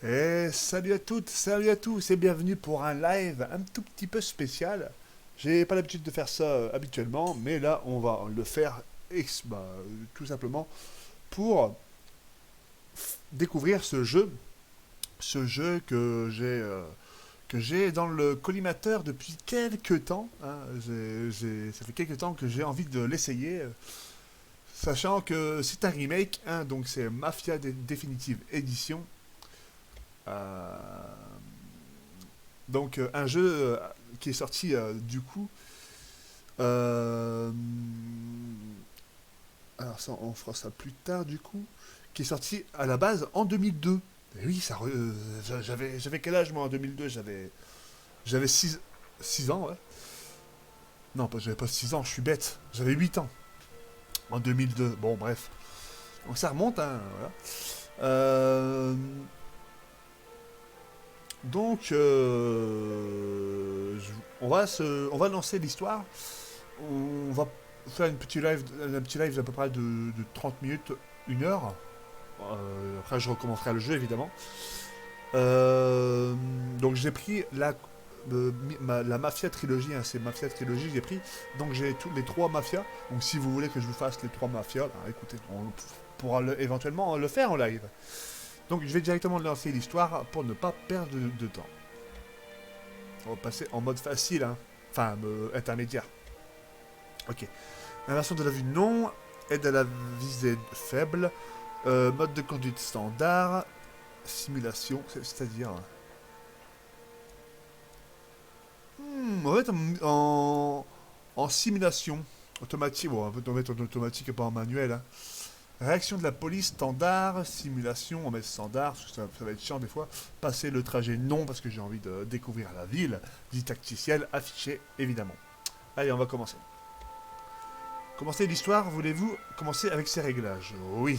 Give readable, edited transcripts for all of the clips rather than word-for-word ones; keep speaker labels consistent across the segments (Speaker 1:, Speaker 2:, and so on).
Speaker 1: Et salut à toutes, salut à tous et bienvenue pour un live un tout petit peu spécial. J'ai pas l'habitude de faire ça habituellement, mais là on va le faire tout simplement pour découvrir ce jeu que j'ai dans le collimateur depuis quelques temps, hein. Ça fait quelques temps que j'ai envie de l'essayer, sachant que c'est un remake, hein, donc c'est Mafia Définitive Edition. Euh, Donc un jeu qui est sorti du coup. euh, alors ça, on fera ça plus tard du coup. Qui est sorti à la base en 2002. Et oui, j'avais quel âge moi en 2002? J'avais 6 ans, ouais. Non, j'avais pas 6 ans, je suis bête. J'avais 8 ans en 2002. Bon, bref. Donc ça remonte, hein, voilà. Euh, donc, on va lancer l'histoire. On va faire un petit live d'à peu près de 30 minutes, 1 heure. Après, je recommencerai le jeu, évidemment. Euh, donc, j'ai pris la Mafia trilogie, hein, c'est Mafia trilogie, j'ai pris. Donc, j'ai tous les trois Mafias. Donc, si vous voulez que je vous fasse les trois Mafias, écoutez, on pourra éventuellement le faire en live. Donc, je vais directement lancer l'histoire pour ne pas perdre de temps. On va passer en mode facile, hein. Enfin, intermédiaire. Ok. Inversion de la vue non. Aide à la visée faible. Mode de conduite standard. Simulation, c'est-à-dire. En fait, en simulation automatique, bon, on va mettre en automatique et pas en manuel, hein. Réaction de la police standard, simulation, on met standard, parce que ça va être chiant des fois. Passer le trajet non, parce que j'ai envie de découvrir la ville. Dit tacticiel, affiché, évidemment. Allez, on va commencer. Commencer l'histoire, voulez-vous commencer avec ses réglages? Oui.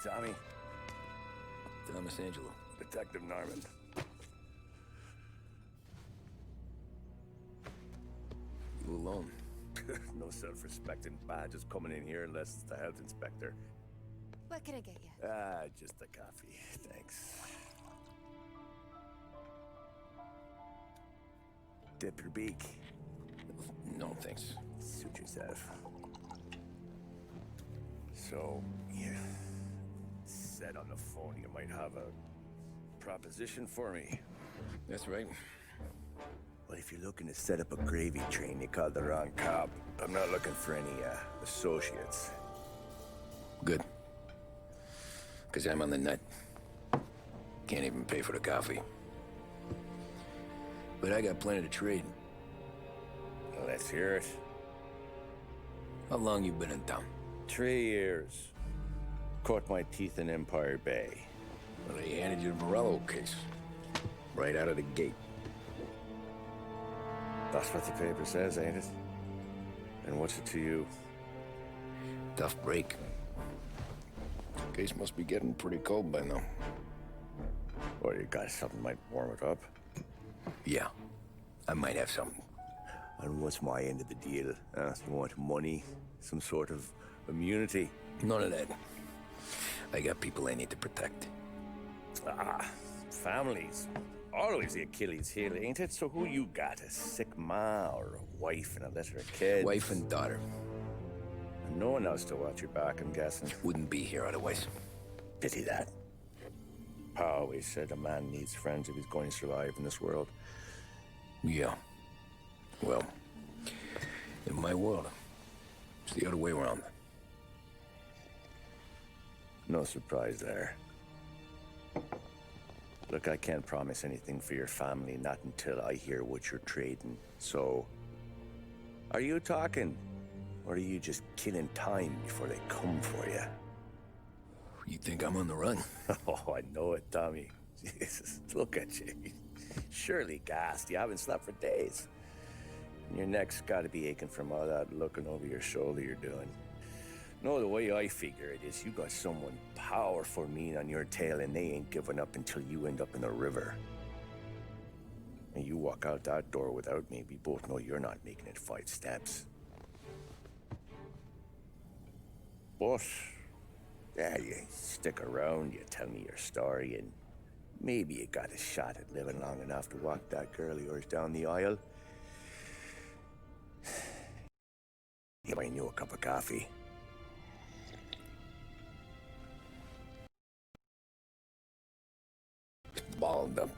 Speaker 2: Tommy.
Speaker 3: Thomas Angelo.
Speaker 2: Detective Norman.
Speaker 3: You alone?
Speaker 2: No self-respecting badges coming in here unless it's the health inspector.
Speaker 4: What can I get you?
Speaker 2: Just a coffee. Thanks. Dip your beak.
Speaker 3: No, thanks.
Speaker 2: Suit yourself. So, you said on the phone you might have a proposition for me.
Speaker 3: That's right.
Speaker 2: Well, if you're looking to set up a gravy train, you called the wrong cop. I'm not looking for any, associates.
Speaker 3: Good. Because I'm on the nut. Can't even pay for the coffee. But I got plenty to trade.
Speaker 2: Let's hear it.
Speaker 3: How long you been in town?
Speaker 2: 3 years. Caught my teeth in Empire Bay.
Speaker 3: Well, they handed you the Morello case. Right out of the gate.
Speaker 2: That's what the paper says, ain't it? And what's it to you?
Speaker 3: Tough break. Case must be getting pretty cold by now.
Speaker 2: Or you got something might warm it up?
Speaker 3: Yeah, I might have something.
Speaker 2: And what's my end of the deal? You want money? Some sort of immunity?
Speaker 3: None of that. I got people I need to protect.
Speaker 2: Families. Always the Achilles heel, ain't it? So who you got? A sick ma or a wife and a litter of kids?
Speaker 3: Wife and daughter.
Speaker 2: And no one else to watch your back, I'm guessing.
Speaker 3: Wouldn't be here otherwise.
Speaker 2: Pity that. Pa always said a man needs friends if he's going to survive in this world.
Speaker 3: Yeah. Well, in my world, it's the other way around.
Speaker 2: No surprise there. Look, I can't promise anything for your family, not until I hear what you're trading. So, are you talking? Or are you just killing time before they come for you?
Speaker 3: You think I'm on the run?
Speaker 2: Oh, I know it, Tommy. Jesus, look at you. Surely gassed. You haven't slept for days. And your neck's got to be aching from all that looking over your shoulder you're doing. No, the way I figure it is you got someone powerful mean on your tail and they ain't giving up until you end up in the river. And you walk out that door without me, we both know you're not making it 5 steps. But, yeah, you stick around, you tell me your story, and maybe you got a shot at living long enough to walk that girl of yours down the aisle. You might know a cup of coffee.
Speaker 3: Balled up.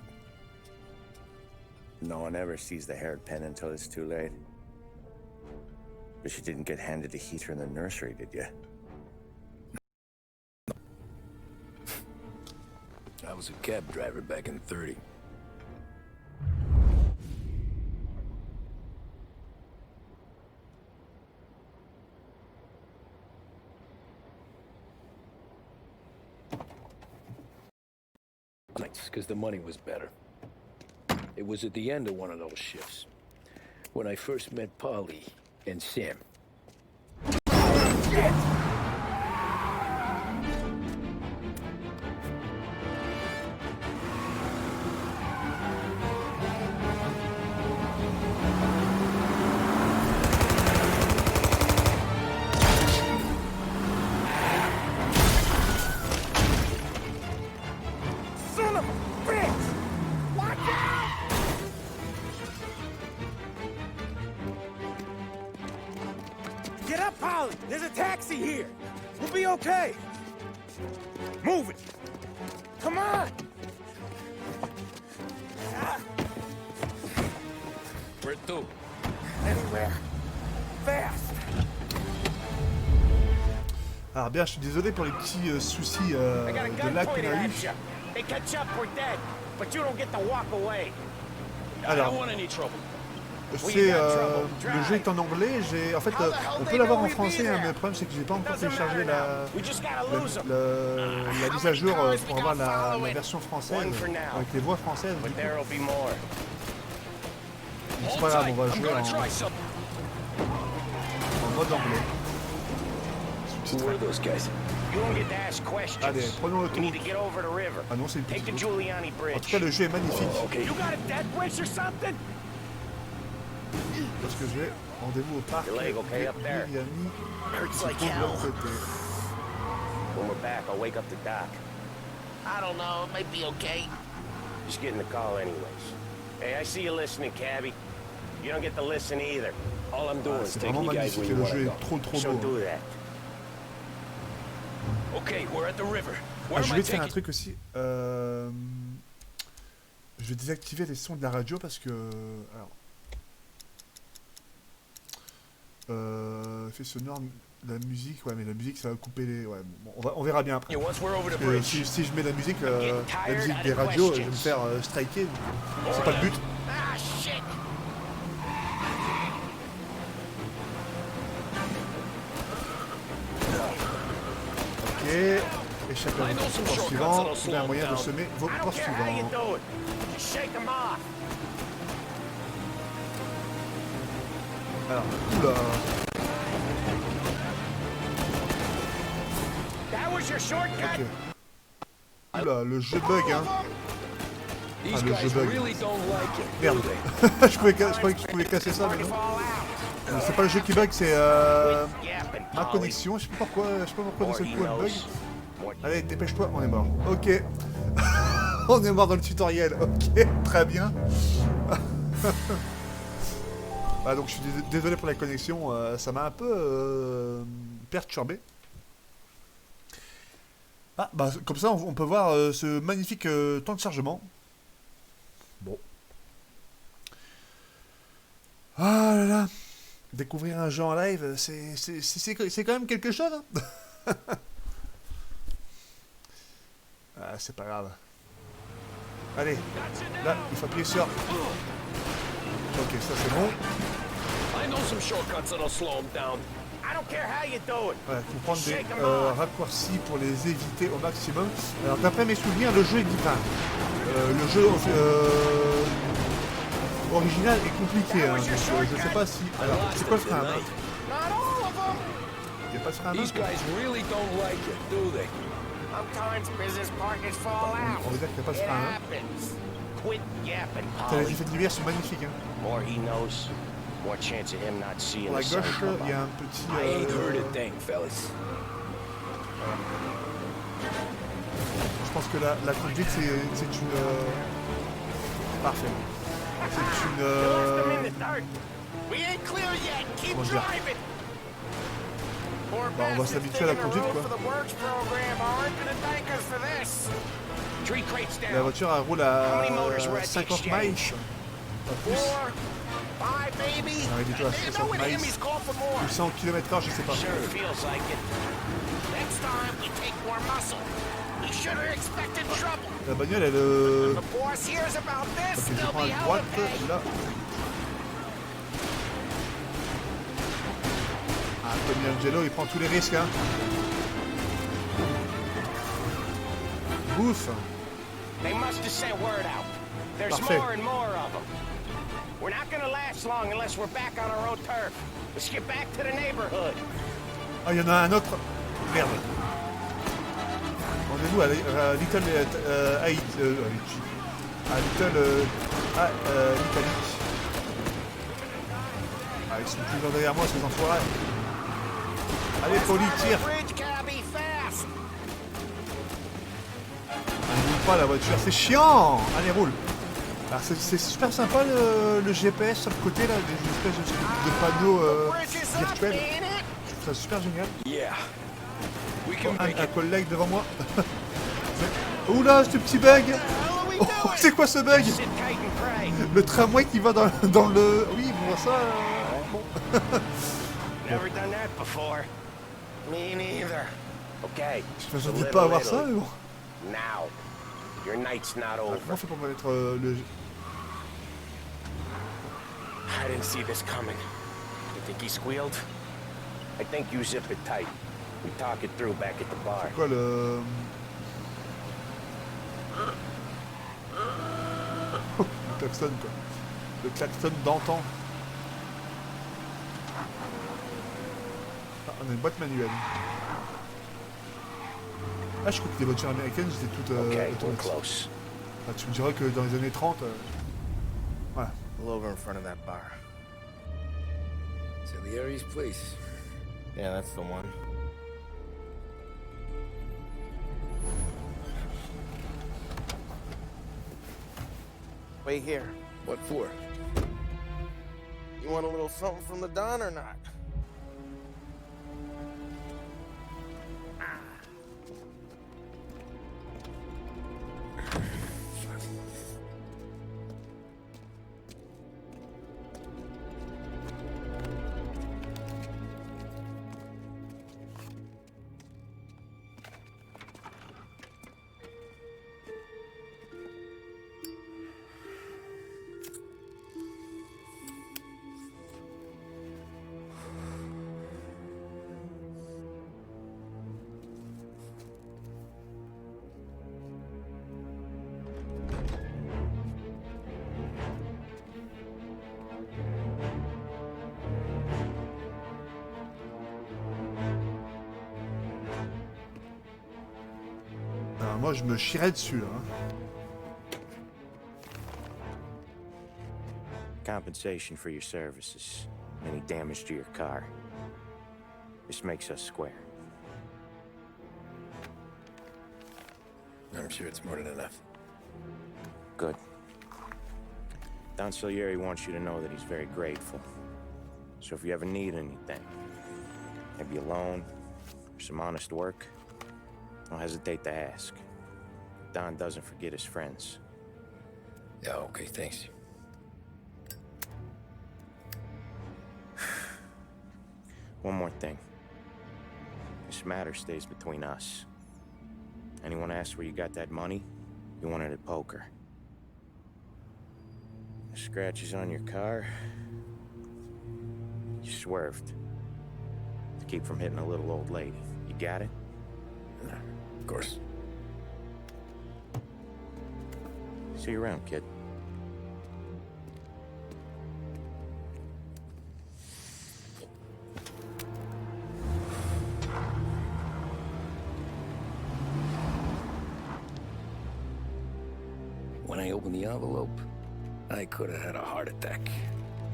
Speaker 2: No one ever sees the haired pen until it's too late. But you didn't get handed a heater in the nursery, did you?
Speaker 3: I was a cab driver back in '30. Nights, because the money was better. It was at the end of one of those shifts when I first met Polly and Sam. Shit!
Speaker 5: Get up, Polly! There's a taxi here! We'll be okay! Move it! Come on!
Speaker 3: Where to?
Speaker 5: Anywhere. Fast!
Speaker 1: Alors bien, je suis désolé pour les petits soucis de lag qu'on a eu.
Speaker 5: They catch up, we're dead. But you don't get to walk away.
Speaker 1: Alors, c'est le jeu est en anglais. En fait, on peut l'avoir en français, hein, mais le problème c'est que j'ai pas encore téléchargé la mise à jour pour avoir la version française avec les voix françaises. Du coup. C'est pas grave, on va jouer en mode anglais.
Speaker 3: Who are those guys?
Speaker 2: You don't get to ask questions.
Speaker 1: Allez, prenons le
Speaker 2: You need to
Speaker 1: tour.
Speaker 2: get over the river.
Speaker 1: Ah non, c'est une
Speaker 2: Take the
Speaker 1: petite route.
Speaker 2: Giuliani
Speaker 1: En
Speaker 2: Bridge.
Speaker 1: tout cas, le jeu est magnifique.
Speaker 3: Okay.
Speaker 5: You got a death wish or something?
Speaker 1: Parce que j'ai rendez-vous au parc.
Speaker 2: Your leg okay up there?
Speaker 1: Giuliani.
Speaker 2: Hurts
Speaker 1: Se
Speaker 2: like
Speaker 1: trouve de
Speaker 2: hell.
Speaker 1: l'autre côté.
Speaker 2: When we're back, I'll wake up the doc.
Speaker 6: I don't know, it might be okay.
Speaker 2: Just getting the call anyways. Hey, I see you listening, cabbie. You don't get to listen either.
Speaker 3: All I'm doing
Speaker 1: Ah,
Speaker 3: is
Speaker 1: c'est
Speaker 3: taking
Speaker 1: vraiment
Speaker 3: you guys
Speaker 1: magnifique
Speaker 3: where
Speaker 1: et
Speaker 3: you
Speaker 1: le
Speaker 3: want
Speaker 1: jeu
Speaker 3: to
Speaker 1: est
Speaker 3: go.
Speaker 1: trop
Speaker 2: So
Speaker 1: beau.
Speaker 2: do that.
Speaker 3: Okay, we're at the river.
Speaker 1: Ah,
Speaker 3: Where
Speaker 1: je
Speaker 3: am
Speaker 1: vais
Speaker 3: I
Speaker 1: te faire un
Speaker 3: taking?
Speaker 1: truc aussi. Je vais désactiver les sons de la radio parce que. Alors. Effet sonore, la musique, ouais, mais la musique ça va couper les. Ouais, bon, on verra bien après.
Speaker 3: Yeah, once we're over the
Speaker 1: Parce que
Speaker 3: bridge.
Speaker 1: si je mets la musique des radios, je vais me faire striker. C'est pas le but.
Speaker 6: Ah, shit!
Speaker 1: Ok. Échappez à votre poursuivant. Trouver un moyen de semer vos
Speaker 2: I don't care how you
Speaker 1: poursuivants.
Speaker 2: do it. Just shake them off.
Speaker 1: Alors, oula.
Speaker 2: That was your shortcut.
Speaker 1: Ok. Oula, le jeu bug, hein.
Speaker 3: These
Speaker 1: Ah, le jeu
Speaker 3: guys
Speaker 1: bug.
Speaker 3: really don't like it, do
Speaker 1: Merde.
Speaker 3: they?
Speaker 1: je croyais que je pouvais casser ça, mais non.
Speaker 2: Fall out.
Speaker 1: C'est pas le jeu qui bug, c'est
Speaker 2: Yapping,
Speaker 1: ma
Speaker 2: Polly.
Speaker 1: connexion. Je sais pas pourquoi d'un seul coup
Speaker 2: More
Speaker 1: elle
Speaker 2: he
Speaker 1: bug.
Speaker 2: knows, more-
Speaker 1: Allez, dépêche-toi, on est mort. Ok. On est mort dans le tutoriel. Ok, très bien. Bah donc je suis désolé pour la connexion, ça m'a un peu perturbé. Ah bah comme ça on peut voir ce magnifique temps de chargement. Bon. Ah là là. Découvrir un jeu en live, c'est quand même quelque chose. Hein. Ah, c'est pas grave. Allez, là, il faut appuyer sur. Ok, ça c'est bon.
Speaker 3: I know some shortcuts that'll slow them down.
Speaker 2: I don't care how you do it.
Speaker 1: Voilà, il faut prendre des raccourcis pour les éviter au maximum. Alors, d'après mes souvenirs, le jeu est divin. Le jeu original est compliqué. Hein, donc, je sais pas si. Alors, c'est quoi le frein à main?
Speaker 2: Not all of them.
Speaker 1: Il n'y a pas de frein à main?
Speaker 3: These guys really don't like it, do they?
Speaker 2: Sometimes business partners fall out.
Speaker 1: On va dire qu'il n'y a pas de
Speaker 2: It
Speaker 1: frein à main.
Speaker 2: happens. Quit yapping,
Speaker 1: T'as les
Speaker 2: Polly.
Speaker 1: effets de lumière sont magnifiques. Hein.
Speaker 2: More he knows, more chance of him not seeing
Speaker 1: Pour la
Speaker 2: the sun
Speaker 1: gauche,
Speaker 2: come
Speaker 1: il y a
Speaker 2: up.
Speaker 1: un petit.
Speaker 3: I ain't heard a thing, fellas.
Speaker 1: Je pense que la conduite, c'est une. Parfait. C'est une.
Speaker 2: Lost him in the dark.
Speaker 6: We ain't clear yet. Keep
Speaker 1: Comment dire?
Speaker 6: driving.
Speaker 2: Poor
Speaker 1: Bah, on va
Speaker 2: bastards
Speaker 1: s'habituer à la
Speaker 2: digging a
Speaker 1: conduite,
Speaker 2: road
Speaker 1: quoi.
Speaker 2: for the works program aren't gonna thank us for this. Tree crates
Speaker 1: La
Speaker 2: down.
Speaker 1: voiture elle roule
Speaker 2: How
Speaker 1: à
Speaker 2: many motors were at the
Speaker 1: 50 miles.
Speaker 2: exchange?
Speaker 1: Pas plus.
Speaker 2: 4, 5 maybe?
Speaker 1: Arrêtez-toi à
Speaker 6: You
Speaker 1: 60
Speaker 6: know what
Speaker 1: miles.
Speaker 6: Emmy's call for more.
Speaker 1: Ou 100 km/h, je sais pas.
Speaker 2: Sure feels like it.
Speaker 6: Next time we take more muscle. We should have expected trouble.
Speaker 1: La bagnole, elle.
Speaker 6: The boss hears about this,
Speaker 1: Ok, je
Speaker 6: they'll
Speaker 1: prends
Speaker 6: be
Speaker 1: à
Speaker 6: hell
Speaker 1: droite,
Speaker 6: to pay.
Speaker 1: là. Ah, Tony Angelo, il prend tous les risques, hein. Bouffe.
Speaker 2: They must have sent word out. There's
Speaker 1: Parfait.
Speaker 2: more and more of them. We're not gonna last long unless we're back on our own turf. Let's get back to the neighborhood.
Speaker 1: Ah, il y en a un autre. Merde. Rendez-vous à Little Haïti. À Little Italie. Ah, ils sont toujours derrière moi, ces enfoirés. Allez, Poli, tire.
Speaker 2: Bridge cabby fast.
Speaker 1: Elle roule pas la voiture, c'est chiant. Allez, roule. Alors, c'est super sympa le GPS sur le côté, là, des espèces de panneaux
Speaker 2: Bridge is up,
Speaker 1: virtuels.
Speaker 2: ain't it?
Speaker 1: Je trouve ça super génial.
Speaker 3: Yeah. We
Speaker 1: Oh,
Speaker 3: can make
Speaker 1: un
Speaker 3: it.
Speaker 1: collègue devant moi. Oula, ce petit bug. Oh, c'est quoi ce bug?
Speaker 2: Sit tight and pray.
Speaker 1: Le tramway qui va dans le... Oui, bon, ça... bon.
Speaker 2: Never done that before. Me neither. Okay.
Speaker 1: Je
Speaker 2: so
Speaker 1: m'attendais
Speaker 2: little
Speaker 1: pas à voir ça,
Speaker 2: Italy.
Speaker 1: mais bon.
Speaker 2: Now, your night's not
Speaker 1: Comment
Speaker 2: over.
Speaker 1: on fait pour mettre le...
Speaker 2: I didn't see this coming. You think he squealed? I think you zip it tight. We talk it through back at the bar.
Speaker 1: Quoi, le... Le klaxon, quoi. Le klaxon d'antan. Ah, on a une boîte manuelle. Ah, je crois que les voitures américaines, c'était toutes
Speaker 3: Okay, we're
Speaker 1: automatiques.
Speaker 3: close.
Speaker 1: Ah, tu me diras que dans les années 30, voilà.
Speaker 5: Pull over in front of that bar.
Speaker 3: Salieri's place.
Speaker 5: Yeah, that's the one. Wait here.
Speaker 3: What for?
Speaker 5: You want a little something from the Don or not?
Speaker 1: Alors, moi, je me chierais dessus, hein.
Speaker 2: Compensation for your services. Any damage to your car. This makes us square.
Speaker 3: I'm sure it's more than enough.
Speaker 2: Good. Don Salieri wants you to know that he's very grateful. So if you ever need anything, maybe a loan or some honest work, don't hesitate to ask. Don doesn't forget his friends.
Speaker 3: Yeah, okay, thanks.
Speaker 2: One more thing. This matter stays between us. Anyone asks where you got that money, you won it at poker. The scratches on your car, you swerved to keep from hitting a little old lady. You got it?
Speaker 3: Of course.
Speaker 2: See you around, kid.
Speaker 3: When I opened the envelope, I could have had a heart attack.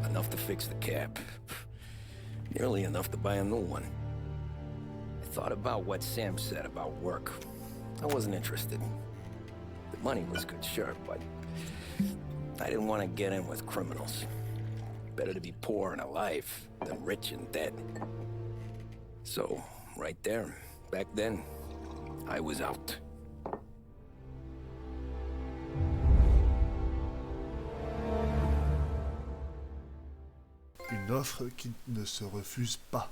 Speaker 3: Enough to fix the cap. Nearly enough to buy a new one. I thought about what Sam said about work. I wasn't interested. The money was good, sure, but I didn't want to get in with criminals. Better to be poor and alive than rich and dead. So, right there, back then, I was out.
Speaker 1: Une offre qui ne se refuse pas.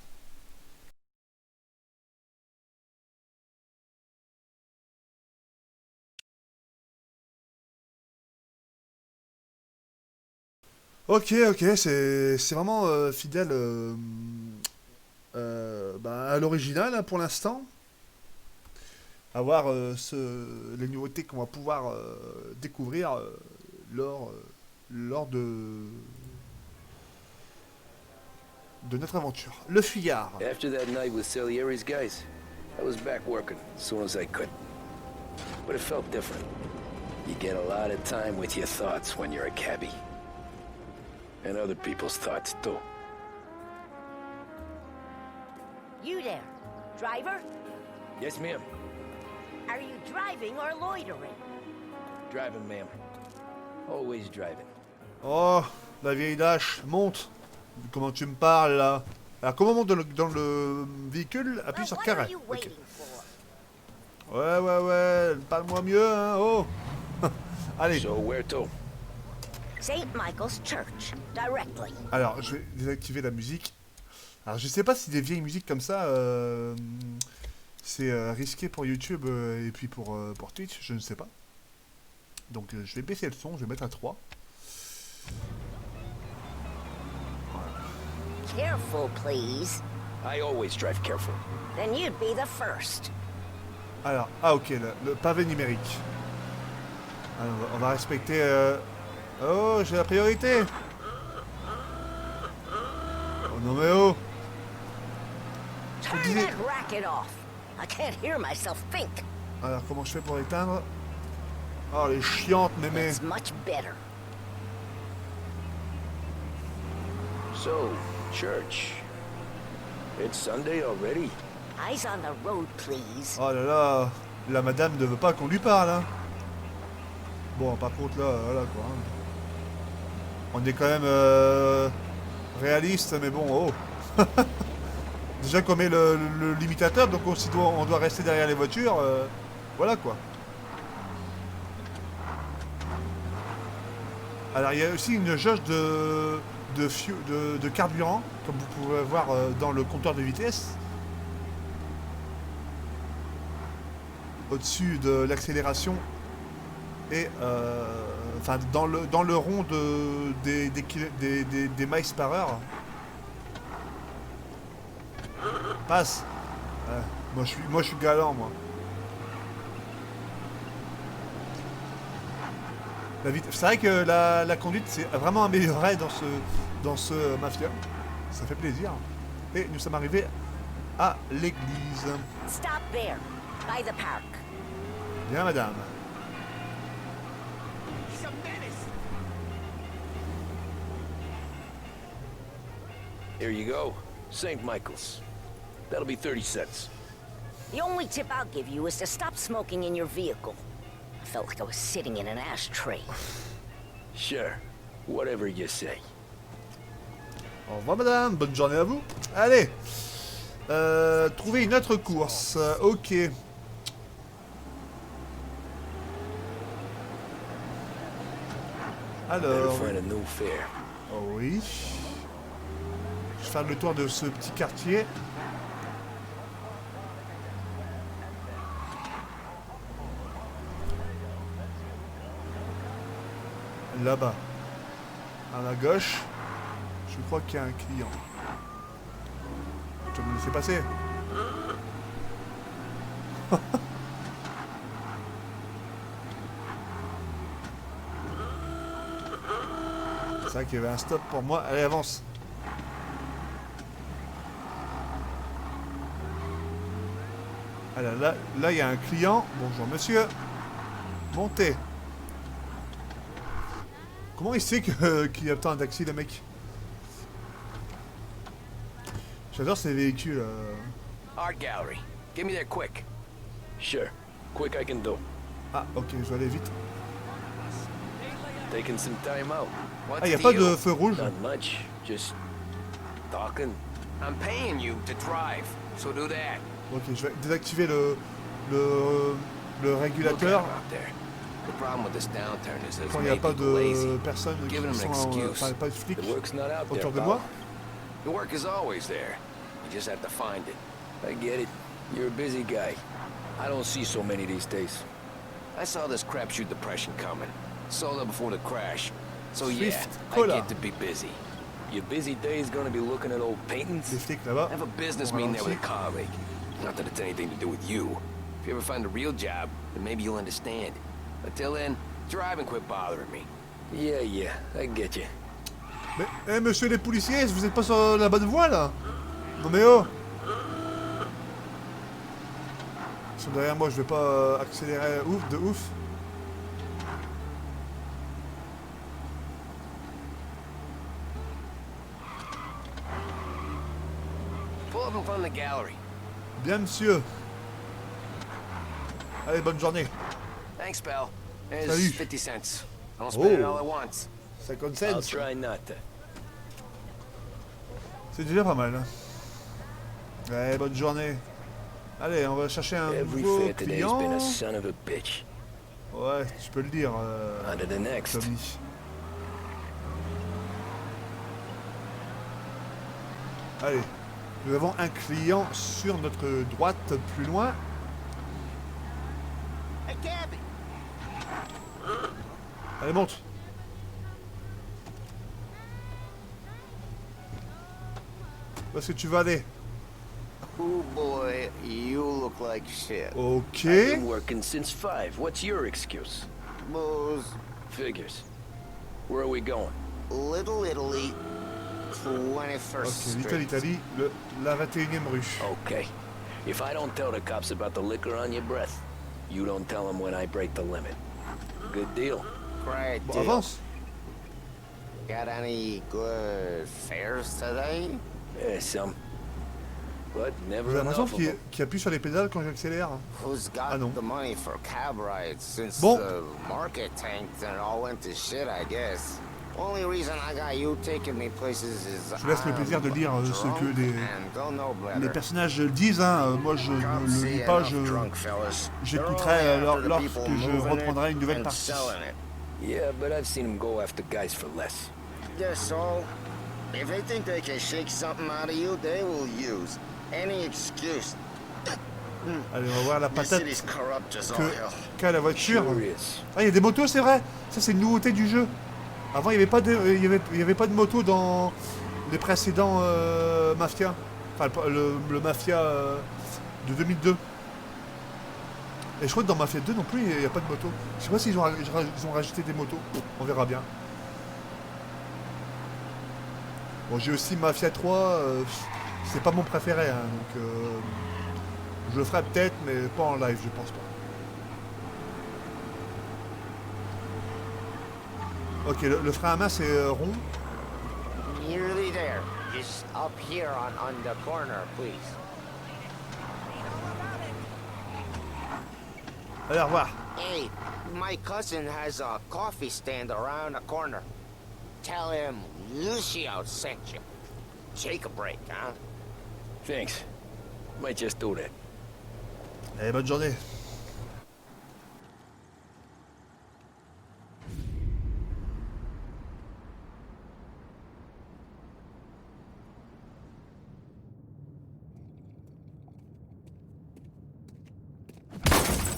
Speaker 1: Ok, c'est vraiment fidèle à l'original hein, pour l'instant. À voir les nouveautés qu'on va pouvoir découvrir lors de notre aventure. Le fuyard.
Speaker 3: After that night with Salieri's guys, I was back working as soon as I could. But it felt different. You get a lot of time with your thoughts when you're a cabbie. And other people's thoughts, too.
Speaker 7: You there, driver?
Speaker 3: Yes, ma'am.
Speaker 7: Are you driving or loitering?
Speaker 3: Driving, ma'am. Always driving.
Speaker 1: Oh, la vieille Dash, monte. Comment tu me parles là? Alors comment on monte dans le véhicule? Appuie
Speaker 7: Well,
Speaker 1: sur
Speaker 7: what
Speaker 1: carré.
Speaker 7: are you
Speaker 1: Ok.
Speaker 7: waiting for?
Speaker 1: Ouais, parle-moi mieux hein, oh. Allez,
Speaker 3: So where to?
Speaker 7: St. Michael's Church, directly.
Speaker 1: alors je vais désactiver la musique. Alors je sais pas si des vieilles musiques comme ça, c'est risqué pour YouTube et puis pour Twitch, je ne sais pas. Donc je vais baisser le son, je vais mettre à 3.
Speaker 7: Careful, please.
Speaker 3: I always drive careful.
Speaker 7: Then you'd be the first.
Speaker 1: Alors, ok, le pavé numérique. Alors, on va respecter... Oh, j'ai la priorité. Oh non mais oh.
Speaker 7: Turn
Speaker 1: disais-
Speaker 7: that racket off. I can't hear myself think.
Speaker 1: Alors, comment je fais pour éteindre? Oh, les chiantes, mémé.
Speaker 7: That's much better.
Speaker 3: So, church. It's Sunday already?
Speaker 7: Eyes on the road, please.
Speaker 1: Oh là là, la madame ne veut pas qu'on lui parle, hein. Bon, par contre, là, voilà, quoi. Hein. On est quand même réaliste, mais bon, oh. Déjà qu'on met le limitateur, donc on doit rester derrière les voitures, voilà, quoi. Alors, il y a aussi une jauge de carburant, comme vous pouvez voir dans le compteur de vitesse. Au-dessus de l'accélération et enfin dans le rond des miles par heure. Passe. Moi je suis galant, moi. C'est vrai que la conduite s'est vraiment améliorée dans ce Mafia. Ça fait plaisir. Et nous sommes arrivés à l'église.
Speaker 7: Stop there, by the park.
Speaker 1: Bien, madame.
Speaker 3: Here you go. St. Michael's. That'll be 30 cents.
Speaker 7: The only tip I'll give you is to stop smoking in your vehicle. I felt like I was sitting in an ashtray.
Speaker 3: Sure. Whatever you say.
Speaker 1: Au revoir, madame. Bonne journée à vous. Allez. Trouver une autre course. Ok. Alors. Oh oui. Je vais faire le tour de ce petit quartier. Là-bas. À la gauche. Je crois qu'il y a un client. Tu vas me laisser passer. C'est vrai qu'il y avait un stop pour moi. Allez, avance. Alors là, il y a un client. Bonjour, monsieur. Montez. Comment il sait qu'il attend un taxi, le mec? J'adore ces véhicules.
Speaker 3: Art gallery. Get me there quick. Sure. Quick I can do.
Speaker 1: Ah, ok, je vais aller vite.
Speaker 3: Taking some time out.
Speaker 1: Ah, il n'y a pas de feu rouge.
Speaker 3: Not much. Just talking.
Speaker 6: I'm paying you to drive, so do that.
Speaker 1: Ok, je vais désactiver le régulateur
Speaker 3: The problem with this downturn is there's
Speaker 1: quand il n'y a
Speaker 3: many
Speaker 1: pas
Speaker 3: people lazy.
Speaker 1: de personnes qui
Speaker 3: Giving them an
Speaker 1: sont...
Speaker 3: excuse.
Speaker 1: Enfin, pas de flics
Speaker 3: The work's not out there,
Speaker 1: autour de
Speaker 3: pal.
Speaker 1: moi.
Speaker 3: The work is always there. You just have to find it. I get it. You're a busy guy. I don't see so many these days. I saw this crapshoot depression coming. Saw that before the crash. So yeah,
Speaker 1: Swift
Speaker 3: I
Speaker 1: Cola.
Speaker 3: get to be busy. Your busy day is gonna be looking at old paintings?
Speaker 1: Des flics là-bas.
Speaker 3: I have a business meeting there with a colleague. Not that it's anything to do with you. If you ever find a real job, then maybe you'll understand. Until then, drive and quit bothering me. Yeah, I get you.
Speaker 1: Mais, monsieur les policiers, vous êtes pas sur la bonne voie, là? Non mais oh! Ils sont derrière moi, je vais pas accélérer de ouf.
Speaker 3: Pull up in front of the gallery.
Speaker 1: Bien, monsieur. Allez, bonne journée.
Speaker 3: Thanks, pal. There's
Speaker 1: Salut.
Speaker 3: 50 cents. Don't spend it
Speaker 1: Oh.
Speaker 3: all at once.
Speaker 1: 50
Speaker 3: I'll
Speaker 1: cents.
Speaker 3: try not to.
Speaker 1: C'est déjà pas mal. Ouais, bonne journée. Allez, on va chercher un
Speaker 3: Every
Speaker 1: nouveau
Speaker 3: fair today's been
Speaker 1: client.
Speaker 3: a son of a bitch.
Speaker 1: Ouais, tu peux le dire,
Speaker 3: On to the next.
Speaker 1: Tommy. Allez, nous avons un client sur notre droite, plus loin.
Speaker 6: Hey, Gabby!
Speaker 1: Allez, monte. Où est-ce que tu vas aller?
Speaker 2: Oh boy, you look like shit.
Speaker 1: Ok.
Speaker 3: I've been working since 5. What's your excuse?
Speaker 2: Booze,
Speaker 3: Figures. Where are we going?
Speaker 2: Little Italy, 21st
Speaker 1: Ok,
Speaker 2: Street.
Speaker 1: l'Italie, la 21e rue.
Speaker 3: Okay. If I don't tell the cops about the liquor on your breath, You don't tell him when I break the limit. Good deal.
Speaker 6: Great
Speaker 1: Bon,
Speaker 6: deal.
Speaker 1: avance.
Speaker 6: Got any good fares today?
Speaker 3: Yeah, some. But
Speaker 1: J'ai
Speaker 3: never
Speaker 1: l'impression
Speaker 3: enough of them.
Speaker 1: qu'il appuie sur les pédales quand j'accélère.
Speaker 6: Who's got
Speaker 1: Ah non.
Speaker 6: the money for cab rides since
Speaker 1: Bon.
Speaker 6: the market tanked and it all went to shit, I guess. Only reason I got you taking me places is
Speaker 1: Je vous laisse le plaisir de lire ce que les personnages disent. Hein. Moi, je ne le lis pas. J'écouterai lorsque je reprendrai une nouvelle partie.
Speaker 3: Yeah, but I've seen him go after guys for less.
Speaker 6: Yes, so if they think they can shake something out of you, they will use any excuse.
Speaker 1: Allez, on va voir la
Speaker 6: This
Speaker 1: patate
Speaker 6: city's corrupt as all
Speaker 1: que
Speaker 6: hell.
Speaker 1: qu'a la voiture.
Speaker 3: Sure is.
Speaker 1: Ah, il y a des motos, c'est vrai. Ça, c'est une nouveauté du jeu. Avant, il n'y avait pas de, il y avait pas de moto dans les précédents Mafia. Enfin, le Mafia de 2002. Et je crois que dans Mafia 2 non plus, il n'y a pas de moto. Je sais pas s'ils ont rajouté des motos. On verra bien. Bon, j'ai aussi Mafia 3. C'est pas mon préféré, hein, donc je le ferai peut-être, mais pas en live, je pense pas. Ok, le frein à main c'est rond.
Speaker 6: Nearly there. Just up here on the corner, please.
Speaker 1: Allez, au revoir.
Speaker 6: Hey, my cousin has a coffee stand around the corner. Tell him Lucio sent you. Take a break, huh?
Speaker 3: Thanks. Might just do that.
Speaker 1: Allez, bonne journée.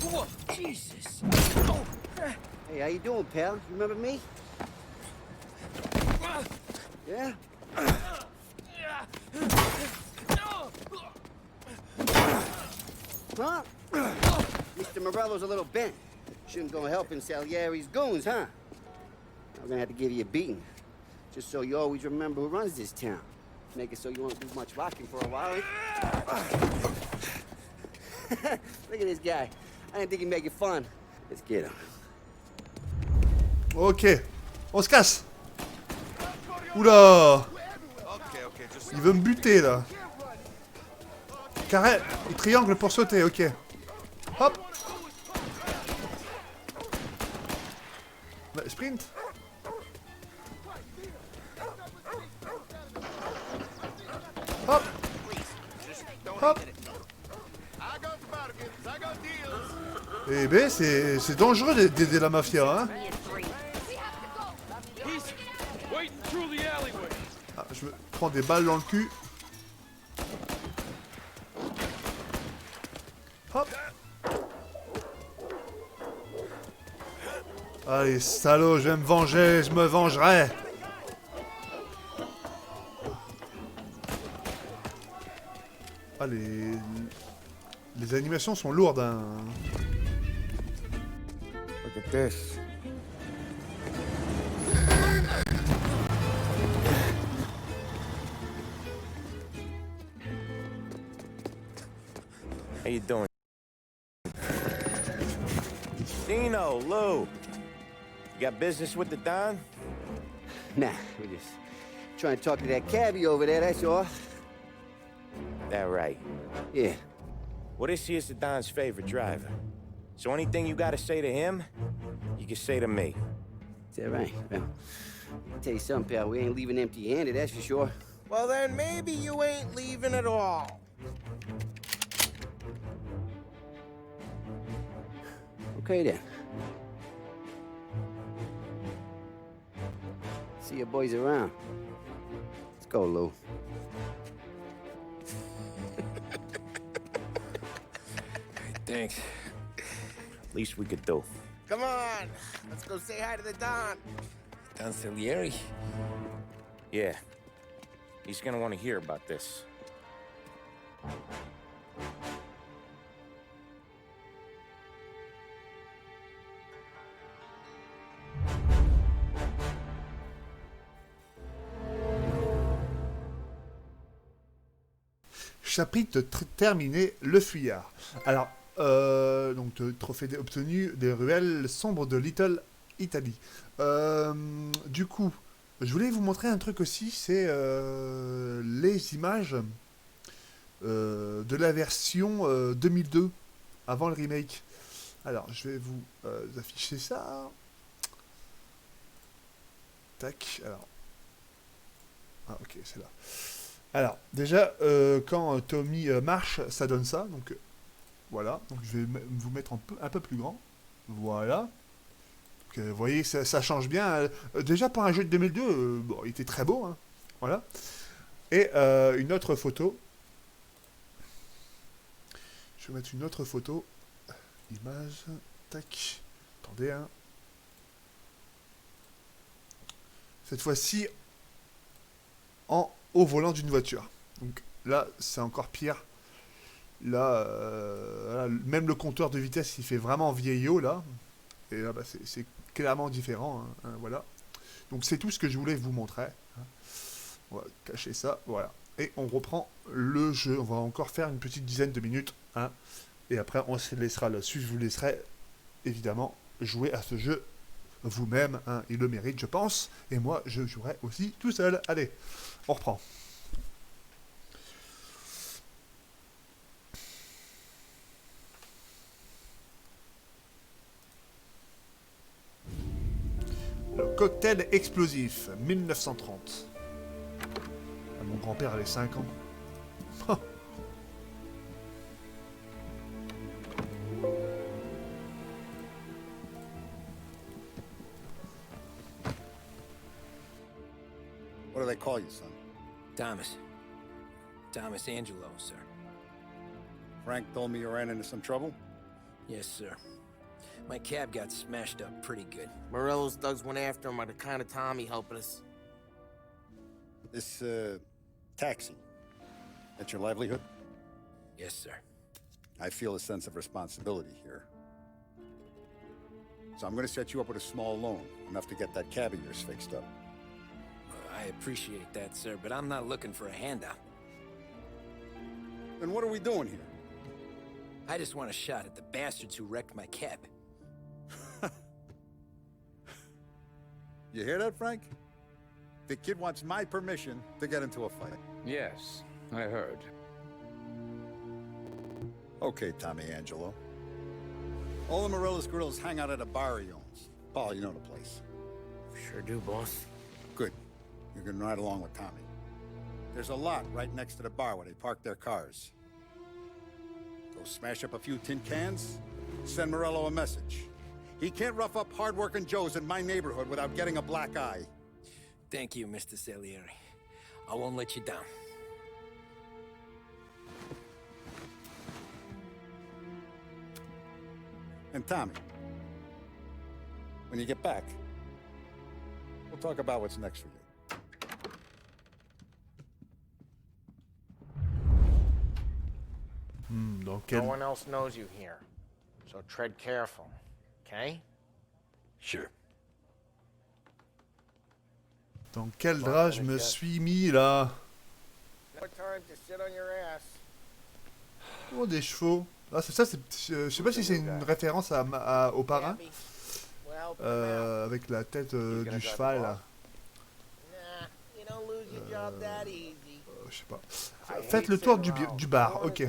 Speaker 8: Whoa, Jesus.
Speaker 9: Hey, how you doing, pal? You remember me? Yeah? Huh? Mr. Morello's a little bent. Shouldn't go helping Salieri's goons, huh? I'm gonna have to give you a beating. Just so you always remember who runs this town. Make it so you won't do much rocking for a while. Look at this guy. I didn't think he'd make it fun. Let's get him.
Speaker 1: Ok, on se casse. Oula. Il veut me buter là. Carré, triangle pour sauter, ok. Hop. Sprint. Hop. Hop. Eh ben, c'est dangereux d'aider la mafia, hein. Ah, je me prends des balles dans le cul. Hop. Allez, salaud, je vais me venger, je me vengerai. Ah, les animations sont lourdes, hein.
Speaker 6: Look at this.
Speaker 5: How you doing? Dino, Lou. You got business with the Don?
Speaker 9: Nah, we just trying to talk to that cabbie over there, that's all.
Speaker 5: That right.
Speaker 9: Yeah.
Speaker 5: Well, this here's the Don's favorite driver. So anything you gotta say to him, you can say to me.
Speaker 9: Is that right? Well, I'll tell you something, pal. We ain't leaving empty-handed, that's for sure.
Speaker 5: Well, then maybe you ain't leaving at all.
Speaker 9: Okay, then. See your boys around. Let's go, Lou.
Speaker 3: Thanks.
Speaker 5: Least we could do.
Speaker 6: Come on, let's go say hi to the Don.
Speaker 3: Don Salieri?
Speaker 5: Yeah. He's gonna want to hear about this.
Speaker 1: Chapitre terminé, le fuyard. Alors, Donc, trophée obtenu des ruelles sombres de Little Italy. Du coup, je voulais vous montrer un truc aussi, c'est les images de la version 2002, avant le remake. Alors, je vais vous afficher ça. Tac, alors. Ah, ok, c'est là. Alors, déjà, quand Tommy marche, ça donne ça. Donc, voilà. Donc, je vais vous mettre un peu plus grand. Voilà. Donc, vous voyez, ça change bien. Déjà, pour un jeu de 2002, bon, il était très beau. Hein. Voilà. Et une autre photo. Je vais mettre une autre photo. Image. Tac. Attendez, hein. Cette fois-ci, au volant d'une voiture. Donc là, c'est encore pire. Là, voilà, même le compteur de vitesse, il fait vraiment vieillot, là. Et là, bah, c'est clairement différent. Hein, voilà. Donc c'est tout ce que je voulais vous montrer. Hein. On va cacher ça, voilà. Et on reprend le jeu. On va encore faire une petite dizaine de minutes. Hein. Et après, on se laissera là-dessus. Je vous laisserai, évidemment, jouer à ce jeu vous-même. Hein. Il le mérite, je pense. Et moi, je jouerai aussi tout seul. Allez, on reprend. Le cocktail explosif, 1930. Ah, mon grand-père avait 5 ans.
Speaker 10: What do they call you, son?
Speaker 3: Thomas. Thomas Angelo, sir.
Speaker 10: Frank told me you ran into some trouble?
Speaker 3: Yes, sir. My cab got smashed up pretty good.
Speaker 11: Morello's thugs went after him by the kind of Tommy helping us.
Speaker 10: This, taxi. That's your livelihood?
Speaker 3: Yes, sir.
Speaker 10: I feel a sense of responsibility here. So I'm gonna set you up with a small loan, enough to get that cab of yours fixed up.
Speaker 3: I appreciate that, sir, but I'm not looking for a handout.
Speaker 10: Then what are we doing here?
Speaker 3: I just want a shot at the bastards who wrecked my cab.
Speaker 10: You hear that, Frank? The kid wants my permission to get into a fight.
Speaker 12: Yes, I heard.
Speaker 10: Okay, Tommy Angelo. All the Morello's girls hang out at a bar he owns. Paul, you know the place.
Speaker 11: Sure do, boss.
Speaker 10: Good. You can ride along with Tommy. There's a lot right next to the bar where they park their cars. Go smash up a few tin cans, send Morello a message. He can't rough up hard-working Joes in my neighborhood without getting a black eye.
Speaker 3: Thank you, Mr. Salieri. I won't let you down.
Speaker 10: And Tommy, when you get back, we'll talk about what's next for you.
Speaker 1: Donc,
Speaker 11: No one else knows you here, so tread careful, okay?
Speaker 3: Sure.
Speaker 1: dans quel drap je me suis mis là?
Speaker 11: No time to sit on your ass.
Speaker 1: Oh, des chevaux. Ah, c'est ça, je sais pas si c'est une référence au parrain. Avec la tête du cheval là.
Speaker 11: You don't lose your job that easy.
Speaker 1: Je sais pas. Faites le tour du bar, ok.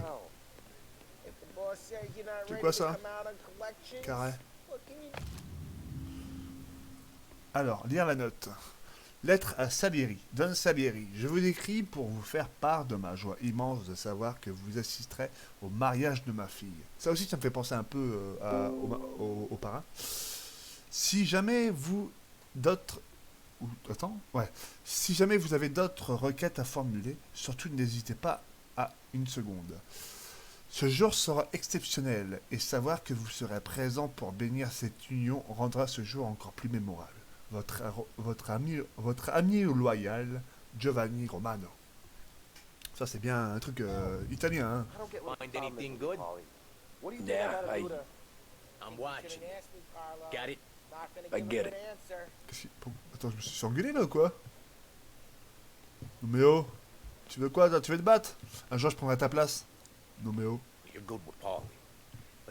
Speaker 1: C'est quoi ça? Carré. Alors, lire la note. Lettre à Salieri. Don Salieri. Je vous écris pour vous faire part de ma joie immense de savoir que vous assisterez au mariage de ma fille. Ça aussi, ça me fait penser un peu au parrain. Si jamais vous Si jamais vous avez d'autres requêtes à formuler, surtout n'hésitez pas à une seconde. Ce jour sera exceptionnel et savoir que vous serez présent pour bénir cette union rendra ce jour encore plus mémorable. Votre ami loyal, Giovanni Romano. Ça, c'est bien un truc italien. Hein.
Speaker 8: Find anything good?
Speaker 3: Yeah,
Speaker 8: I'm watching. Got it?
Speaker 3: I get it.
Speaker 1: Attends, je me suis engueulé là ou quoi? Noméo, tu veux quoi? Tu veux te battre? Un jour, je prendrai ta place. Noméo.
Speaker 2: You're good with Paul.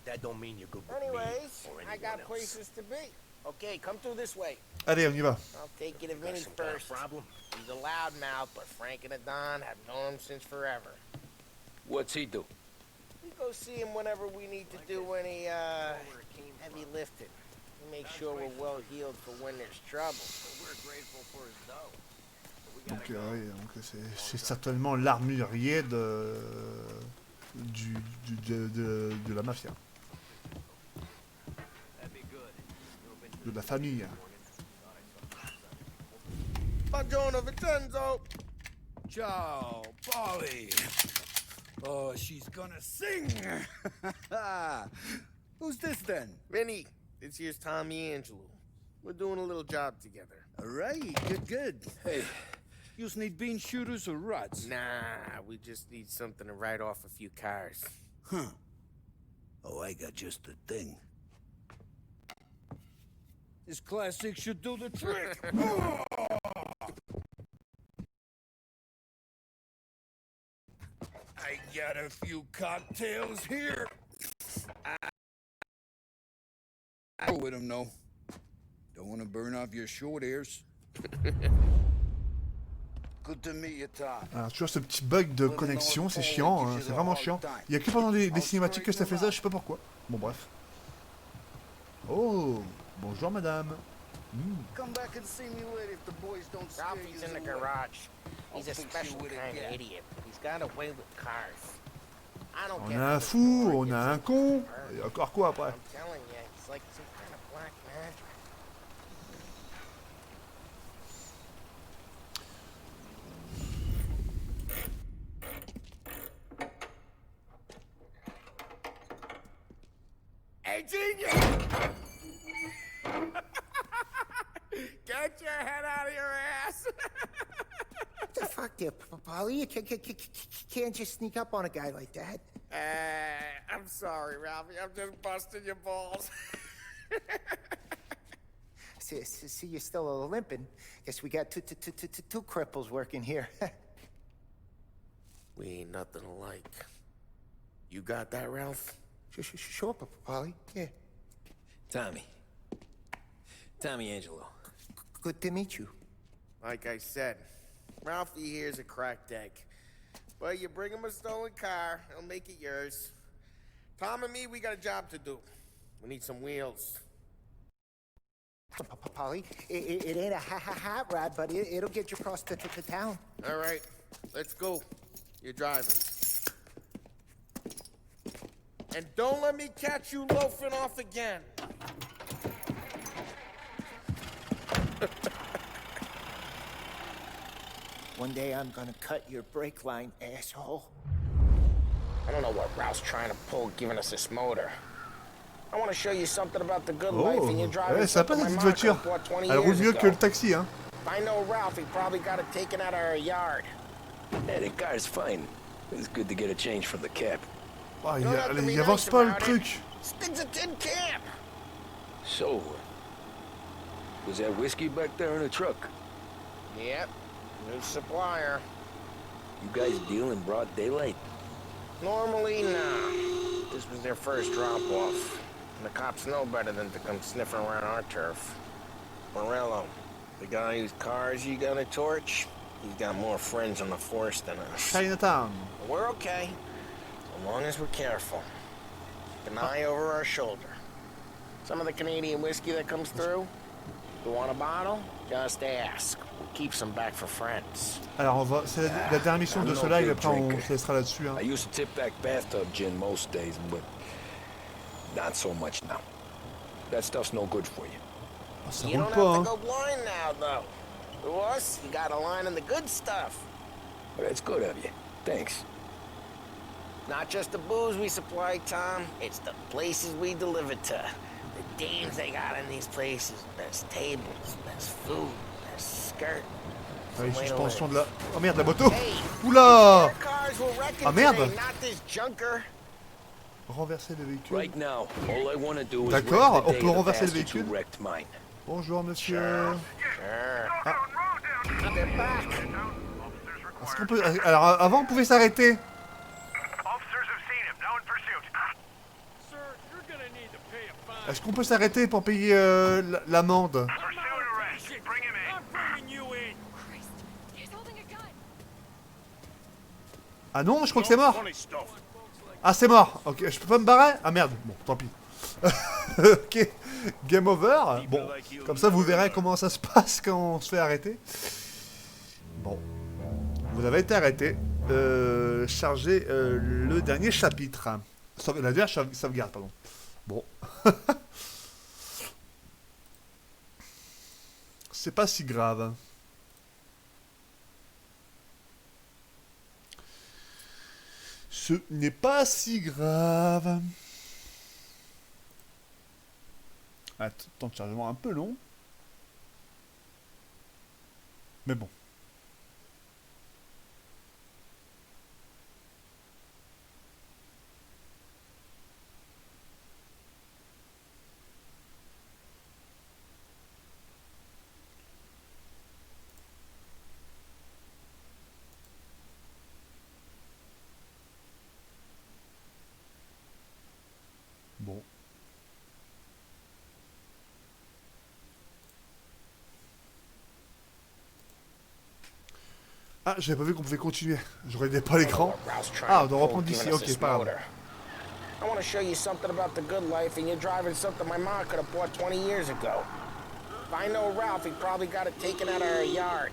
Speaker 8: that don't mean you're good with
Speaker 11: Anyways,
Speaker 8: me or
Speaker 11: I
Speaker 8: anyone
Speaker 11: got
Speaker 8: else.
Speaker 11: places to be. Okay, come through this way.
Speaker 1: Allez, on y va.
Speaker 11: I'll take you to
Speaker 8: Got
Speaker 11: Vinny
Speaker 8: some kind of
Speaker 11: first.
Speaker 8: problem?
Speaker 11: He's a loudmouth, but Frank and the Don have known him since forever.
Speaker 3: What's he do?
Speaker 11: We go see him whenever we need to do any, heavy lifting. We make sure we're well healed for when there's trouble.
Speaker 8: We're grateful for his dough.
Speaker 1: Donc, oui, donc c'est certainement l'armurier de la mafia. De la famille.
Speaker 11: Buongiorno, Vincenzo!
Speaker 10: Ciao, Polly. Oh, she's gonna sing. Who's this then?
Speaker 11: Vinny, this here's Tommy Angelo. We're doing a little job together.
Speaker 10: All right, good. Hey, you just need bean shooters or rods?
Speaker 11: Nah, we just need something to write off a few cars.
Speaker 10: Huh. Oh, I got just the thing. This classic should do the trick. I got a few cocktails here. Go with them, no. Don't want to burn off your short ears. Good to meet you, Tom.
Speaker 1: Alors, tu vois ce petit bug de connexion, c'est chiant, hein, c'est vraiment chiant. Il y a que pendant les cinématiques que ça fait ça, je sais pas pourquoi. Bon, bref. Oh, bonjour madame.
Speaker 9: Come back and see me later if the boys don't scare
Speaker 11: Ralphie's
Speaker 9: you
Speaker 11: in the
Speaker 9: away.
Speaker 11: garage. He's a
Speaker 9: fix you
Speaker 11: special
Speaker 9: with a
Speaker 11: kind of
Speaker 9: gap.
Speaker 11: idiot. He's got a way with cars. I don't
Speaker 1: On
Speaker 11: get
Speaker 1: a
Speaker 11: how
Speaker 1: un
Speaker 11: this
Speaker 1: fou,
Speaker 11: boy
Speaker 1: on
Speaker 11: gets
Speaker 1: a un
Speaker 11: so
Speaker 1: con.
Speaker 11: hurt.
Speaker 1: Et encore quoi après?
Speaker 11: I'm telling you, it's like some kind of black magic. Hey, genius! Get your head out of your ass!
Speaker 13: What the fuck there, Polly? You can't just sneak up on a guy like that.
Speaker 11: I'm sorry, Ralphie. I'm just busting your balls.
Speaker 13: See, you're still limping. Guess we got two cripples working here.
Speaker 11: We ain't nothing alike. You got that, Ralph?
Speaker 13: Sure, Polly. Yeah.
Speaker 3: Tommy Angelo.
Speaker 13: Good to meet you.
Speaker 11: Like I said, Ralphie here's a cracked egg. But you bring him a stolen car, he'll make it yours. Tom and me, we got a job to do. We need some wheels.
Speaker 13: Polly, it ain't a hot rod, but it'll get you across to town.
Speaker 11: All right, let's go. You're driving. And don't let me catch you loafing off again.
Speaker 13: One day I'm gonna cut your brake line, asshole.
Speaker 11: I don't know what Ralph's trying to pull giving us this motor. I want to show you something about the good life and you're driving
Speaker 1: ouais, sympa
Speaker 11: something
Speaker 1: cette
Speaker 11: my
Speaker 1: voiture.
Speaker 11: mom bought 20
Speaker 1: Elle roule
Speaker 11: years
Speaker 1: mieux
Speaker 11: ago.
Speaker 1: que le taxi, hein.
Speaker 11: If I know Ralph, he probably got it taken out of our yard.
Speaker 3: Yeah, the car's fine. It's good to get a change from the cap.
Speaker 1: Oh,
Speaker 11: You don't have to be
Speaker 1: il avance
Speaker 11: nice
Speaker 1: pas le
Speaker 11: about it.
Speaker 1: truc.
Speaker 11: Stig's a tin can.
Speaker 3: So, was that whiskey back there in the truck?
Speaker 11: Yep, new supplier.
Speaker 3: You guys deal in broad daylight?
Speaker 11: Normally, nah. This was their first drop-off. And the cops know better than to come sniffing around our turf. Morello, the guy whose cars you got a torch, he's got more friends on the force than us.
Speaker 1: Chinatown.
Speaker 11: But we're okay, as long as we're careful. Keep an eye over our shoulder. Some of the Canadian whiskey that comes through, you want a bottle? Just ask. We'll keep some back for friends.
Speaker 1: Alors on va, c'est la dernière mission de ce live, après on se laissera là-dessus. Hein.
Speaker 3: I used to tip back bathtub gin most days, but not so much now. That stuff's no good for you.
Speaker 1: Oh, ça
Speaker 11: You
Speaker 1: roule
Speaker 11: don't
Speaker 1: pas,
Speaker 11: have
Speaker 1: hein.
Speaker 11: to go blind now, though. To us, you got a line in the good stuff.
Speaker 3: Well, that's good of you. Thanks.
Speaker 11: Not just the booze we supply, Tom. It's the places we deliver to. The dames they got in these places. Best tables, best food, best skirt.
Speaker 1: Ouais,
Speaker 11: Way to
Speaker 1: suspension
Speaker 11: live.
Speaker 1: de la... Oh merde, la moto.
Speaker 11: Hey,
Speaker 1: Oula.
Speaker 11: their cars were wrecking
Speaker 1: Ah merde.
Speaker 11: today, not this junker.
Speaker 1: Renverser le véhicule.
Speaker 3: Right now, all I want to do is
Speaker 1: D'accord,
Speaker 3: wreck
Speaker 1: on
Speaker 3: the day
Speaker 1: peut
Speaker 3: the
Speaker 1: renverser le
Speaker 3: bastards who
Speaker 1: véhicule.
Speaker 3: wrecked mine.
Speaker 1: Bonjour monsieur.
Speaker 11: Sure.
Speaker 1: Ah.
Speaker 11: They're back.
Speaker 1: Est-ce qu'on peut... Alors avant on pouvait s'arrêter.
Speaker 14: Officers have seen him, now in pursuit. Sir, you're
Speaker 1: Est-ce qu'on peut s'arrêter pour payer l'amende? Ah non, je crois que c'est mort. Ah, c'est mort. Ok, je peux pas me barrer? Ah merde, bon, tant pis. Ok, game over. Bon, comme ça vous verrez comment ça se passe quand on se fait arrêter. Bon, vous avez été arrêté. Chargez le dernier chapitre. La dernière sauvegarde, pardon. Bon. C'est pas si grave. Ce n'est pas si grave. Ah, temps de chargement un peu long. Mais bon. Bon. Ah, j'avais pas vu qu'on pouvait continuer. Je regardais pas l'écran. Ah, on doit reprendre d'ici. Ok, pas grave.
Speaker 11: I want to show you something about the good life, and you're driving something my mom could have bought 20 years ago. If I know Ralph, he probably got it taken out of her yard.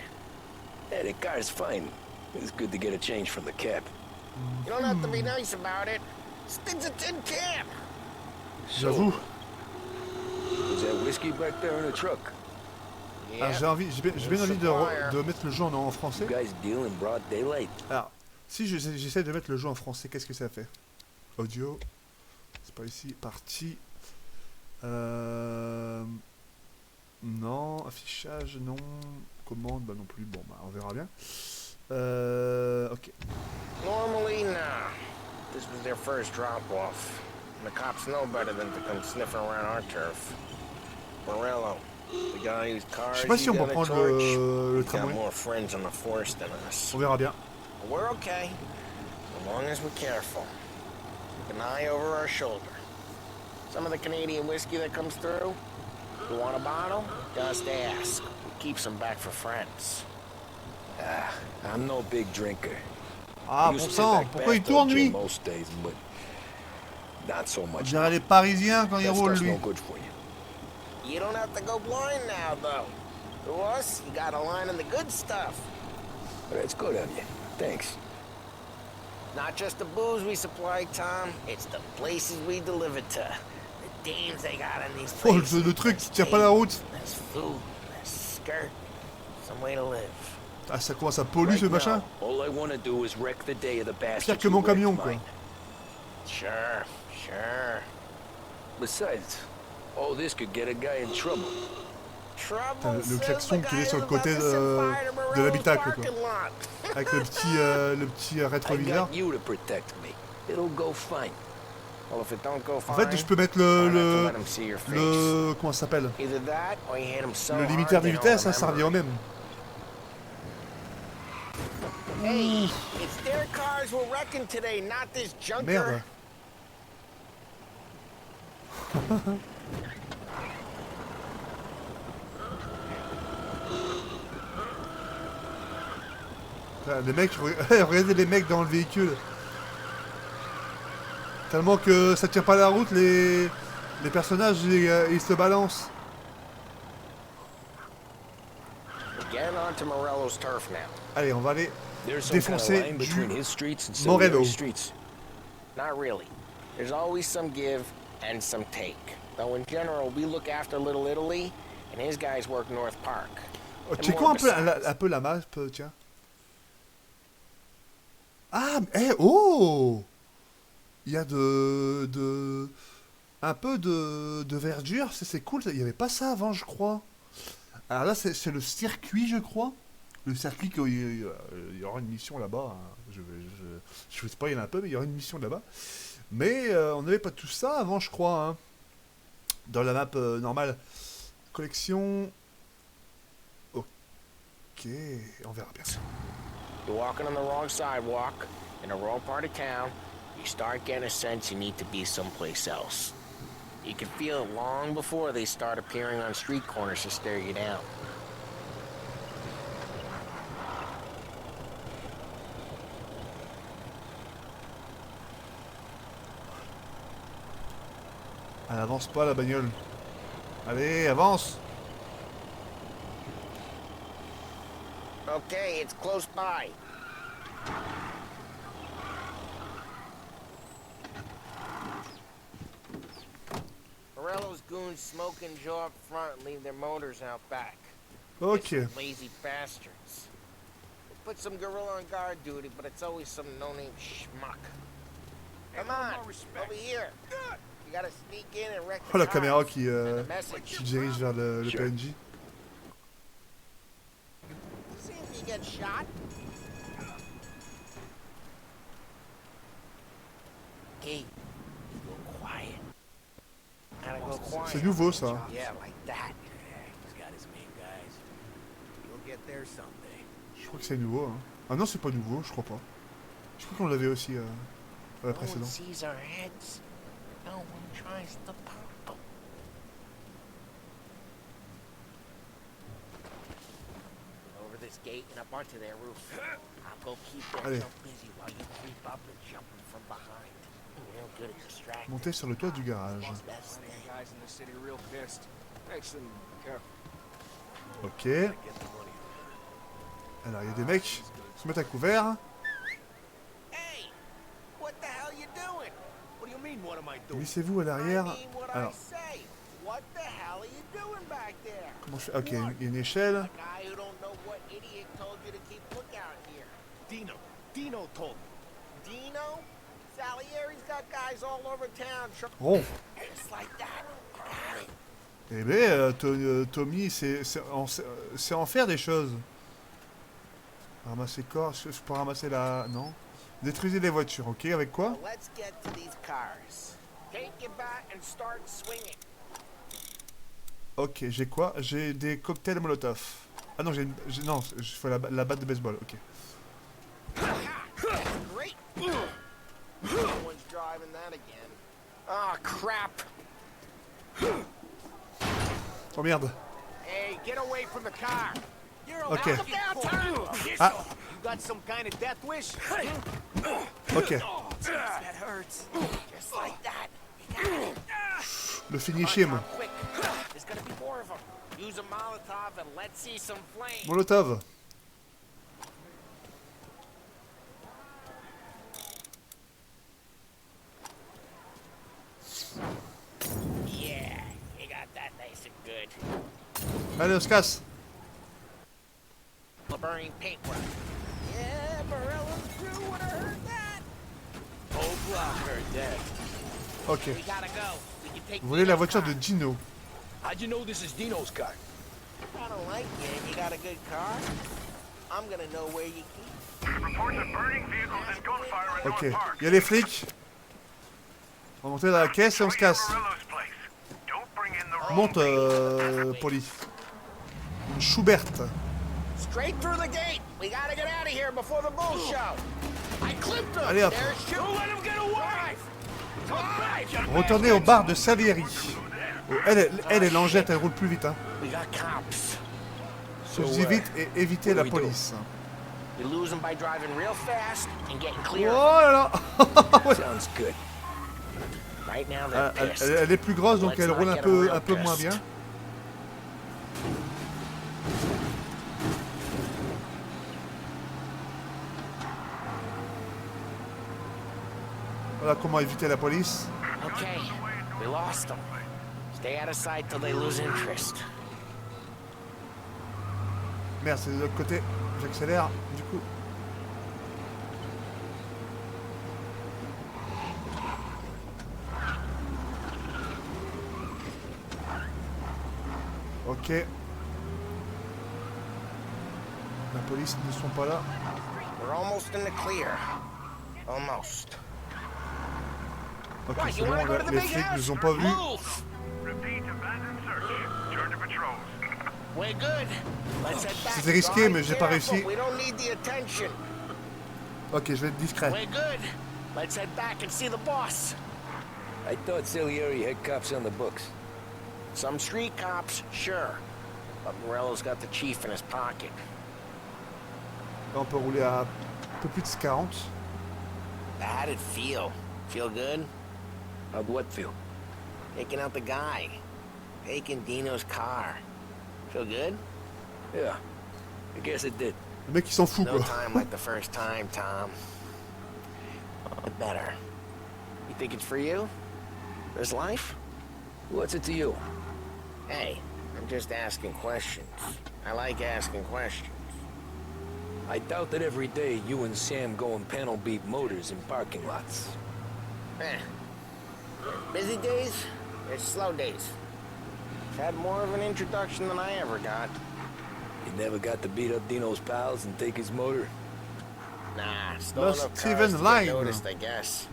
Speaker 3: Yeah, the car's fine. It's good to get a change from the cab.
Speaker 11: You don't have to be nice about it. This thing's a tin can.
Speaker 1: J'avoue.
Speaker 3: Is that whiskey back there in the truck?
Speaker 1: Ah, j'ai bien envie de mettre le jeu en français.
Speaker 3: You guys deal in broad daylight.
Speaker 1: Alors, si j'essaie de mettre le jeu en français, qu'est-ce que ça fait? Audio. C'est pas ici. Partie. Non. Affichage, non. Commande, bah non plus. Bon, bah on verra bien. Ok.
Speaker 11: Normally, nah. This was their first drop-off. And the cops know better than to come sniffing around our turf. Morello, the guy whose car
Speaker 1: Je sais pas si on peut prendre le tramway.
Speaker 11: more friends on the force than us.
Speaker 1: On verra bien.
Speaker 11: But we're okay, as long as we're careful. Keep an eye over our shoulder. Some of the Canadian whiskey that comes through, you want a bottle? Just ask. We keep some back for friends.
Speaker 3: I'm no big drinker.
Speaker 1: Ah, bon sang, pourquoi il tourne lui? On dirait les Parisiens quand ils roulent lui.
Speaker 11: You don't have to go blind now, though. To us, you got a line in the good stuff.
Speaker 3: That's good of you. Thanks.
Speaker 11: Not just the booze we supply, Tom. It's the places we deliver to. The dames they got in these places.
Speaker 1: Oh, le truc qui tient pas la route.
Speaker 11: There's food, there's skirt, some way to live.
Speaker 1: Ah, ça commence à polluer ce machin. Pire que mon camion, quoi.
Speaker 11: Sure, sure.
Speaker 3: Besides, all this could get a guy in trouble.
Speaker 1: Le klaxon qu'il est sur le côté de l'habitacle, quoi. Avec le petit rétroviseur. En fait, je peux mettre le comment ça s'appelle? Le limiteur de vitesse, ça revient au même.
Speaker 11: Hey, it's their cars we're wrecking today, not this junker.
Speaker 1: Merde. Les mecs, regardez les mecs dans le véhicule. Tellement que ça tient pas la route, les personnages ils se balancent. Allez, on va aller défoncer du Morello.
Speaker 11: Not really. There's always some give and some take. Though in general, we look after Little Italy, and his guys work North Park.
Speaker 1: Check quoi un peu la map, tiens. Ah, oh! Il y a un peu de verdure, c'est cool. Il n'y avait pas ça avant, je crois. Alors là, c'est le circuit, je crois. Le circuit, il y aura une mission là-bas. Hein. Je sais pas, il y en a un peu, mais il y aura une mission là-bas. Mais on n'avait pas tout ça avant, je crois. Hein. Dans la map normale. Collection. Ok, on verra bien.
Speaker 11: You're walking on the wrong sidewalk, in a wrong part of town. You start getting a sense you need to be someplace else. You can feel it long before they start appearing on street corners to stare you down.
Speaker 1: Elle avance pas la bagnole. Allez, avance.
Speaker 11: Okay, it's close by. Morello's goons smoke and jaw up front and leave their motors out back.
Speaker 1: Ok.
Speaker 11: Lazy bastards. They put some gorilla on guard duty, but it's always some no-name schmuck. Come on, over here. You gotta sneak in and wreck
Speaker 1: Oh,
Speaker 11: the
Speaker 1: la caméra
Speaker 11: cars.
Speaker 1: qui dirige vers le PNJ.
Speaker 11: See if you get shot. Hey, go quiet. Gotta go quiet.
Speaker 1: C'est nouveau ça.
Speaker 11: Yeah, like that.
Speaker 8: He's got his main guys. You'll get there someday.
Speaker 1: Je crois que c'est nouveau. Hein. Ah non, c'est pas nouveau, je crois pas. Je crois qu'on l'avait aussi à la
Speaker 11: No one
Speaker 1: précédente.
Speaker 11: sees our heads. No one tries to pop them. Over this gate and up onto their roof. I'll go keep
Speaker 1: Allez.
Speaker 11: them busy while you creep up and jump them from behind. You're real good at distracting.
Speaker 1: Monter sur le toit du garage.
Speaker 11: Best thing.
Speaker 8: Guys in the city real pissed. Excellent. Careful.
Speaker 1: Ok. Alors, il y a des mecs qui se mettent à couvert.
Speaker 11: Hey, what the hell you doing?
Speaker 8: What do you mean, what am I doing?
Speaker 1: Glissez-vous à l'arrière.
Speaker 11: I mean what I
Speaker 1: Alors,
Speaker 11: say. What the hell are you doing back there?
Speaker 1: comment je fais? Ok, il y a une échelle.
Speaker 11: A guy who don't know what idiot told you to keep lookout here.
Speaker 8: Dino told me.
Speaker 11: Dino? Salieri's got guys all over town.
Speaker 1: Rond.
Speaker 11: Just like that. Got it.
Speaker 1: Eh ben, Tommy, c'est en faire des choses. Ramasser corps, je peux ramasser la... Non. Détruisez les voitures, ok, avec quoi?
Speaker 11: Well, let's get to these cars. Take your bat and start swinging.
Speaker 1: Ok, j'ai quoi? J'ai des cocktails Molotov. Ah non, non, je fais la batte de baseball, ok.
Speaker 11: Great. No one's driving that again. Ah, crap.
Speaker 1: Oh merde.
Speaker 8: Hey, get away from the car. You're a
Speaker 1: Okay.
Speaker 11: Downtown.
Speaker 1: Ah,
Speaker 8: You got some kind of death wish?
Speaker 1: ok.
Speaker 8: That hurts.
Speaker 11: Just like that. You got it.
Speaker 1: Le finish him.
Speaker 11: Quick. There's gonna be more of them. Use a Molotov and let's see some flames.
Speaker 1: Molotov.
Speaker 11: Yeah, you got that nice and good.
Speaker 1: Allez, on se casse.
Speaker 11: The burning paintbrush. Yeah, Morello's crew would have heard that.
Speaker 8: Whole block heard that.
Speaker 1: Ok.
Speaker 11: We gotta go. We can take
Speaker 1: Vous voulez la
Speaker 11: Dino's
Speaker 1: voiture
Speaker 11: car.
Speaker 1: de Dino.
Speaker 8: How'd you know this is Dino's car?
Speaker 11: I don't like you and you got a good car. I'm gonna know where you keep.
Speaker 14: Reports of burning vehicles and gunfire in
Speaker 1: Ok.
Speaker 14: North Park.
Speaker 1: Il y a les flics. On va monter dans la caisse et on se casse.
Speaker 14: Morello's place. Don't bring in the wrong
Speaker 1: Monte, Poli. Une Schubert.
Speaker 11: Straight through the gate. We gotta get out of here before the bull show. I clipped him.
Speaker 1: Allez, hop.
Speaker 11: There's shoot. Don't let him get away. Drive.
Speaker 1: Retournez au bar de Salieri. Oh, elle est l'angette, elle roule plus vite. Hein.
Speaker 11: We got cops.
Speaker 1: Sauf vite et évitez la police.
Speaker 11: You lose them by driving real fast and getting
Speaker 1: Oh
Speaker 11: clear.
Speaker 1: là là.
Speaker 11: Sounds good. Right now they're pissed.
Speaker 1: Elle est plus grosse donc elle roule un peu moins bien. Voilà comment éviter la police.
Speaker 11: Okay, we lost them. Stay out of sight till they lose interest.
Speaker 1: Merde, c'est de l'autre côté. J'accélère, du coup. Ok. La police ne sont pas là.
Speaker 11: We're almost in the clear. Almost.
Speaker 1: Ok,
Speaker 11: What,
Speaker 1: c'est
Speaker 11: you
Speaker 1: bon,
Speaker 11: wanna go to the
Speaker 1: les
Speaker 11: big
Speaker 1: flics
Speaker 11: house?
Speaker 1: nous ont pas vus.
Speaker 11: Move!
Speaker 14: Repeat, abandoned search. Turn to patrols.
Speaker 11: We're good. Let's head back.
Speaker 1: C'était risqué,
Speaker 11: Drive
Speaker 1: mais j'ai pas
Speaker 11: careful.
Speaker 1: réussi.
Speaker 11: We don't need the attention.
Speaker 1: Ok, je vais être discret.
Speaker 11: We're good. Let's head back and see the boss.
Speaker 3: I thought Salieri had cops on the books.
Speaker 11: Some street cops, sure. But Morello's got the chief in his pocket.
Speaker 1: Là, on peut rouler à un peu plus de 40.
Speaker 11: How'd it feel? Feel good?
Speaker 3: How'd what feel?
Speaker 11: Taking out the guy. Taking Dino's car. Feel good?
Speaker 3: Yeah, I guess it did.
Speaker 1: Le mec, il s'en fout,
Speaker 11: No
Speaker 1: quoi.
Speaker 11: time like the first time, Tom. Better. You think it's for you? This life?
Speaker 3: What's it to you?
Speaker 11: Hey, I'm just asking questions. I like asking questions.
Speaker 3: I doubt that every day you and Sam go and panel beat motors in parking lots.
Speaker 11: Busy days, there's slow days. Had more of an introduction than I ever got.
Speaker 3: You never got to beat up Dino's pals and take his motor?
Speaker 11: Nah, stole
Speaker 1: Lost
Speaker 11: enough
Speaker 1: Steven
Speaker 11: cars to get
Speaker 1: Line.
Speaker 11: noticed, I guess.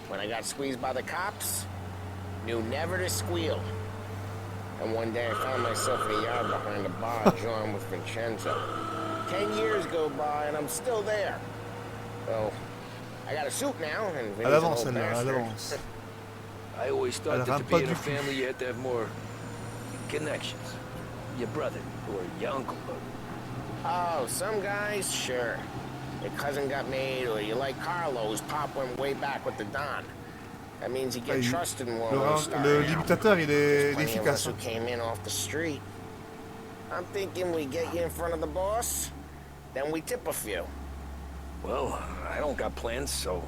Speaker 11: When I got squeezed by the cops, knew never to squeal. And one day I found myself in a yard behind a bar joined with Vincenzo. 10 years go by and I'm still there. So, I got a suit now and
Speaker 1: À
Speaker 11: Vinny's an
Speaker 1: l'avance,
Speaker 11: old
Speaker 1: celle-là, à
Speaker 11: bastard.
Speaker 1: l'avance.
Speaker 3: I always
Speaker 1: Elle
Speaker 3: thought that to
Speaker 1: rampe
Speaker 3: be
Speaker 1: pas
Speaker 3: in
Speaker 1: du
Speaker 3: a
Speaker 1: cul.
Speaker 3: family you had to have more connections. Your brother, or your uncle, or...
Speaker 11: Oh, some guys, sure. Your cousin got made, or you like Carlos, Pop went way back with the Don. That means you get trusted more when you start
Speaker 1: Le
Speaker 11: out.
Speaker 1: limitateur, il est
Speaker 11: Plenty of us
Speaker 1: efficace.
Speaker 11: who came in off the street. I'm thinking we get you in front of the boss, then we tip a few.
Speaker 3: Well, I don't got plans, so...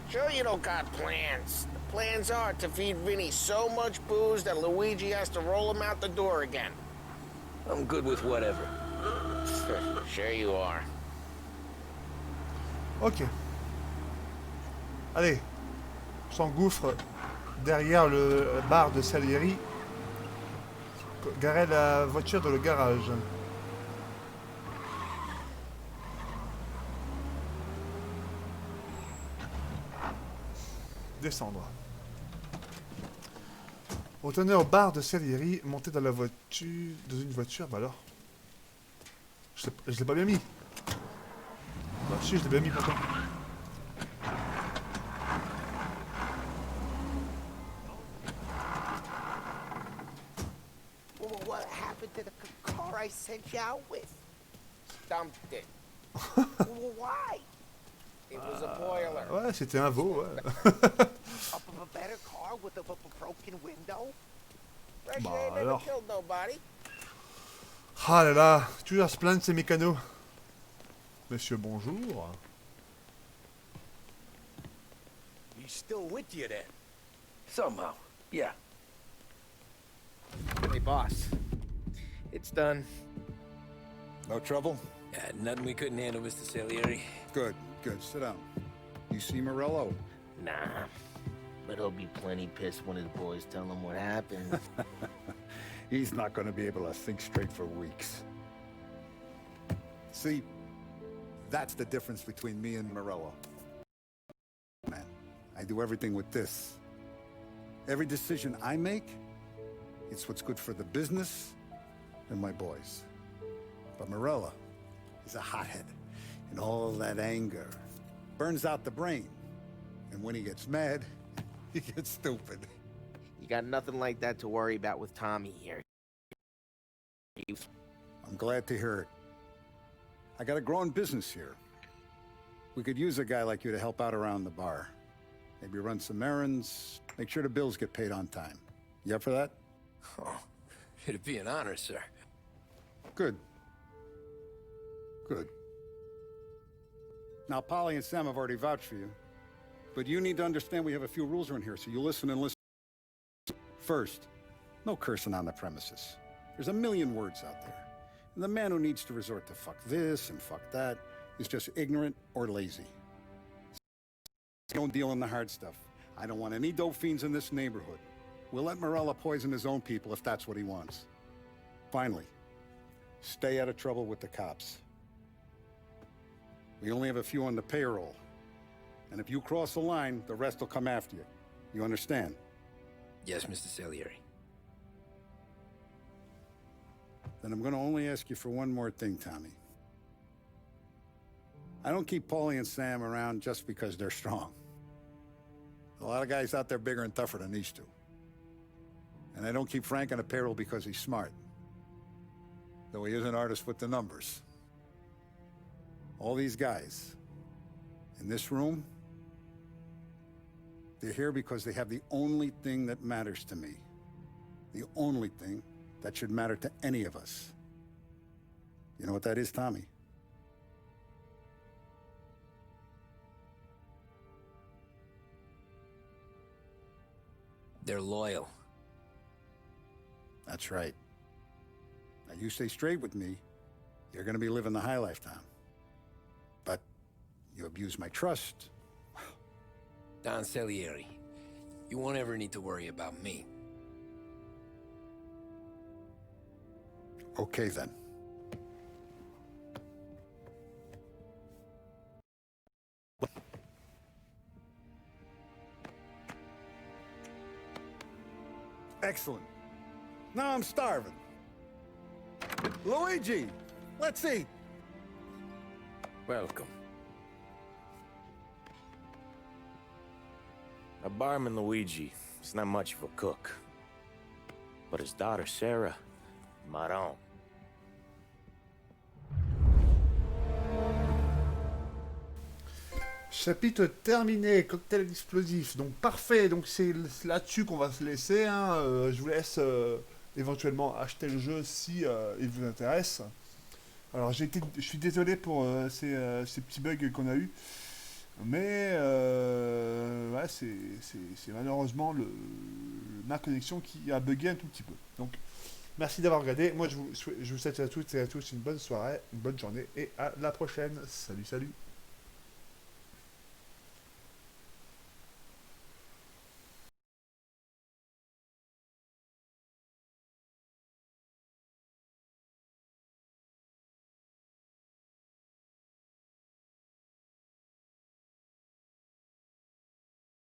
Speaker 11: Sure you don't got plans. The plans are to feed Vinny so much booze that Luigi has to roll him out the door again.
Speaker 3: I'm good with whatever.
Speaker 11: Sure you are.
Speaker 1: Ok. Allez. On s'engouffre derrière le bar de Salieri. Garer la voiture dans le garage. Descendre. Retourner au bar de Salieri, monter dans la voiture, dans une voiture, bah alors. Je l'ai pas bien mis. Bah si, je l'ai bien mis pourtant.
Speaker 13: Well, what happened to the car I sent you out with?
Speaker 11: Dumped it. Well, why? It was a boiler.
Speaker 1: Ouais, c'était un veau, ouais.
Speaker 13: A better car with a broken window?
Speaker 11: Fresh
Speaker 1: Bah,
Speaker 11: air never
Speaker 1: alors.
Speaker 11: killed nobody.
Speaker 1: Ah là là, toujours à se plaindre ces mécanos. Monsieur, bonjour.
Speaker 5: He's still with you then?
Speaker 3: Somehow, yeah.
Speaker 11: Hey, boss. It's done.
Speaker 10: No trouble?
Speaker 3: Yeah, nothing we couldn't handle, Mr. Salieri.
Speaker 10: Good, good. Sit down. You see Morello?
Speaker 11: Nah. But he'll be plenty pissed when his boys tell him what happened.
Speaker 10: He's not going to be able to think straight for weeks. See, that's the difference between me and Morello. Man, I do everything with this. Every decision I make, it's what's good for the business and my boys. But Morello is a hothead, and all that anger burns out the brain. And when he gets mad, he gets stupid.
Speaker 11: You got nothing like that to worry about with Tommy here.
Speaker 10: I'm glad to hear it. I got a growing business here. We could use a guy like you to help out around the bar. Maybe run some errands, make sure the bills get paid on time. You up for that?
Speaker 3: Oh, it'd be an honor, sir.
Speaker 10: Good. Good. Now, Polly and Sam have already vouched for you. But you need to understand we have a few rules around here, so you listen and listen. First, no cursing on the premises. There's a million words out there. And the man who needs to resort to fuck this and fuck that is just ignorant or lazy. Don't deal in the hard stuff. I don't want any dope fiends in this neighborhood. We'll let Morella poison his own people if that's what he wants. Finally, stay out of trouble with the cops. We only have a few on the payroll. And if you cross the line, the rest will come after you. You understand?
Speaker 3: Yes, Mr. Salieri.
Speaker 10: Then I'm going to only ask you for one more thing, Tommy. I don't keep Paulie and Sam around just because they're strong. A lot of guys out there bigger and tougher than these two. And I don't keep Frank on the payroll because he's smart. Though he is an artist with the numbers. All these guys in this room, they're here because they have the only thing that matters to me. The only thing that should matter to any of us. You know what that is, Tommy?
Speaker 3: They're loyal.
Speaker 10: That's right. Now you stay straight with me, you're gonna be living the high life, Tom. But you abuse my trust.
Speaker 3: Don Salieri, you won't ever need to worry about me.
Speaker 10: Okay, then. Excellent. Now I'm starving. Luigi, let's eat.
Speaker 11: Welcome. Now, barman Luigi is not much of a cook. But his daughter, Sarah, Maron.
Speaker 1: Chapitre terminé, cocktail explosif. Donc parfait, donc c'est là-dessus qu'on va se laisser. Hein. Je vous laisse éventuellement acheter le jeu si il vous intéresse. Alors je suis désolé pour ces petits bugs qu'on a eu, mais ouais, c'est malheureusement ma connexion qui a bugué un tout petit peu. Donc merci d'avoir regardé. Moi je vous souhaite à toutes et à tous une bonne soirée, une bonne journée et à la prochaine. Salut, salut.